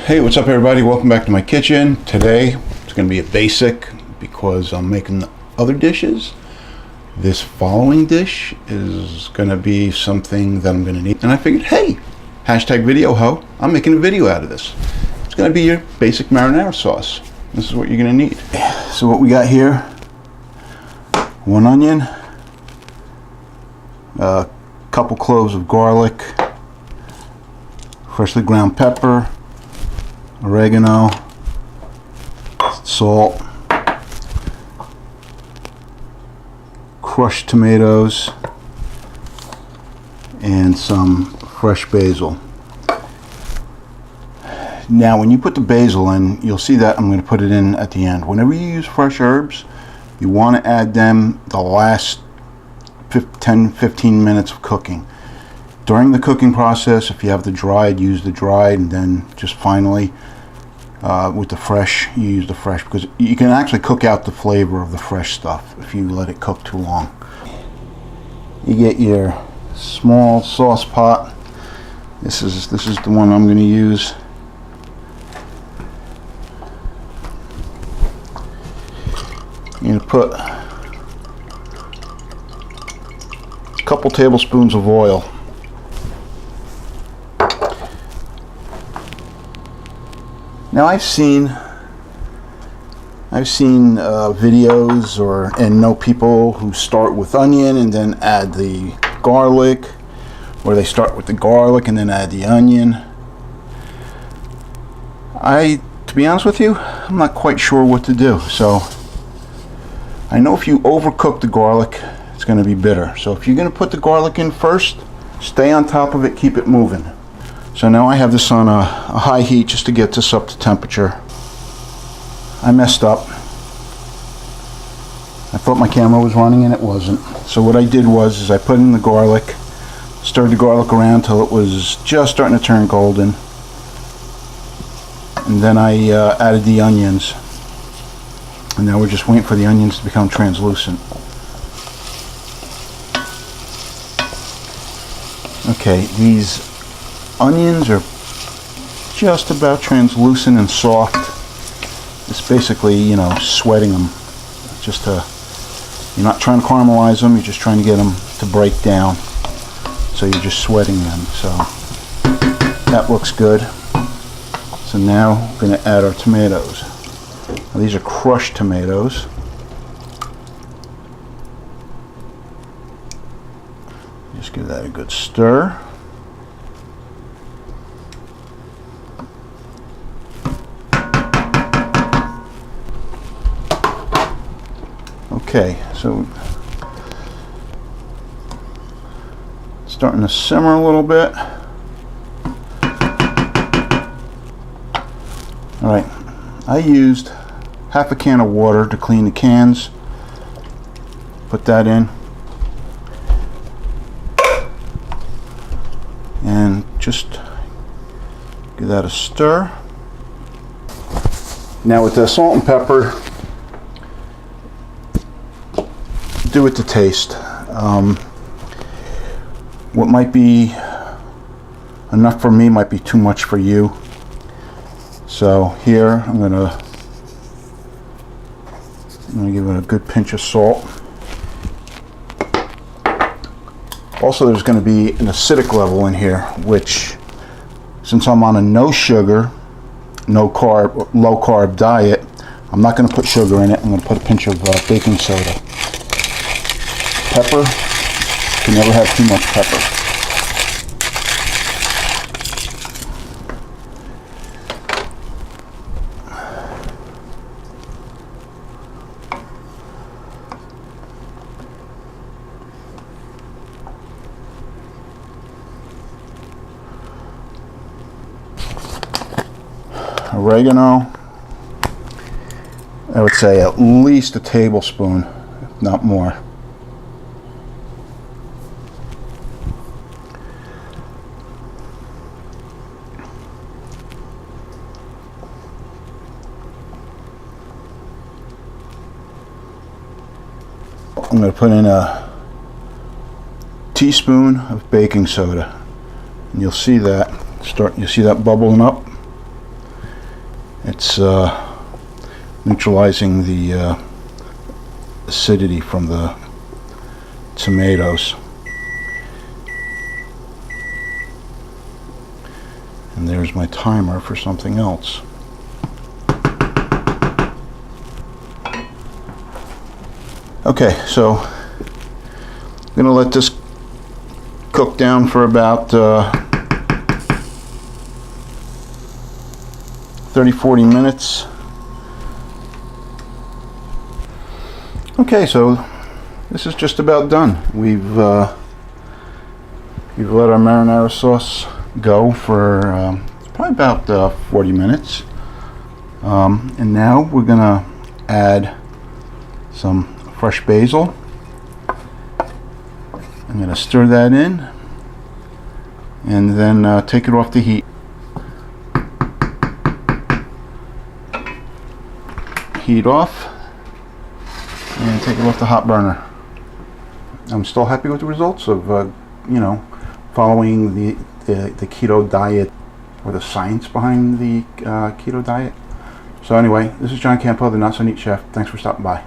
Hey, what's up everybody? Welcome back to my kitchen. Today it's going to be a basic because I'm making other dishes. This following dish is going to be something that I'm going to need. And I figured, hey, hashtag video ho, I'm making a video out of this. It's going to be your basic marinara sauce. This is what you're going to need. So what we got here, 1 onion, a couple cloves of garlic, freshly ground pepper, oregano, salt, crushed tomatoes, and some fresh basil. Now when you put the basil in, you'll see that I'm going to put it in at the end. Whenever you use fresh herbs, you want to add them the last 10-15 minutes of cooking. During the cooking process, if you have the dried, use the dried, and then just finally with the fresh, you use the fresh, because you can actually cook out the flavor of the fresh stuff if you let it cook too long. You get your small sauce pot. This is the one I'm going to use. You're going to put a couple tablespoons of oil. Now I've seen videos and know people who start with onion and then add the garlic, or they start with the garlic and then add the onion. To be honest with you, I'm not quite sure what to do. So I know if you overcook the garlic, it's going to be bitter. So if you're going to put the garlic in first, stay on top of it, keep it moving. So now I have this on a high heat just to get this up to temperature. I messed up. I thought my camera was running and it wasn't. So what I did was I put in the garlic, stirred the garlic around till it was just starting to turn golden. And then I added the onions. And now we're just waiting for the onions to become translucent. Okay, these onions are just about translucent and soft. It's basically, you know, sweating them. Just you're not trying to caramelize them, you're just trying to get them to break down. So you're just sweating them. So that looks good. So now we're going to add our tomatoes. Now these are crushed tomatoes. Just give that a good stir. Okay, so starting to simmer a little bit. All right, I used half a can of water to clean the cans. Put that in. And just give that a stir. Now with the salt and pepper, do it to taste. What might be enough for me might be too much for you. So here I'm gonna give it a good pinch of salt. Also, there's going to be an acidic level in here, which, since I'm on a no sugar, no carb, low carb diet, I'm not going to put sugar in it. I'm going to put a pinch of baking soda. Pepper, you can never have too much pepper. Oregano, I would say at least a tablespoon, if not more. I'm going to put in a teaspoon of baking soda, and you'll see that bubbling up. It's neutralizing the acidity from the tomatoes. And there's my timer for something else. Okay, so I'm going to let this cook down for about 30-40 minutes. Okay, so this is just about done. We've let our marinara sauce go for probably about 40 minutes. And now we're going to add some fresh basil. I'm going to stir that in and then take it off the heat. Heat off and take it off the hot burner. I'm still happy with the results of you know, following the keto diet, or the science behind the keto diet. So anyway, this is John Campo, the Not So Neat Chef. Thanks for stopping by.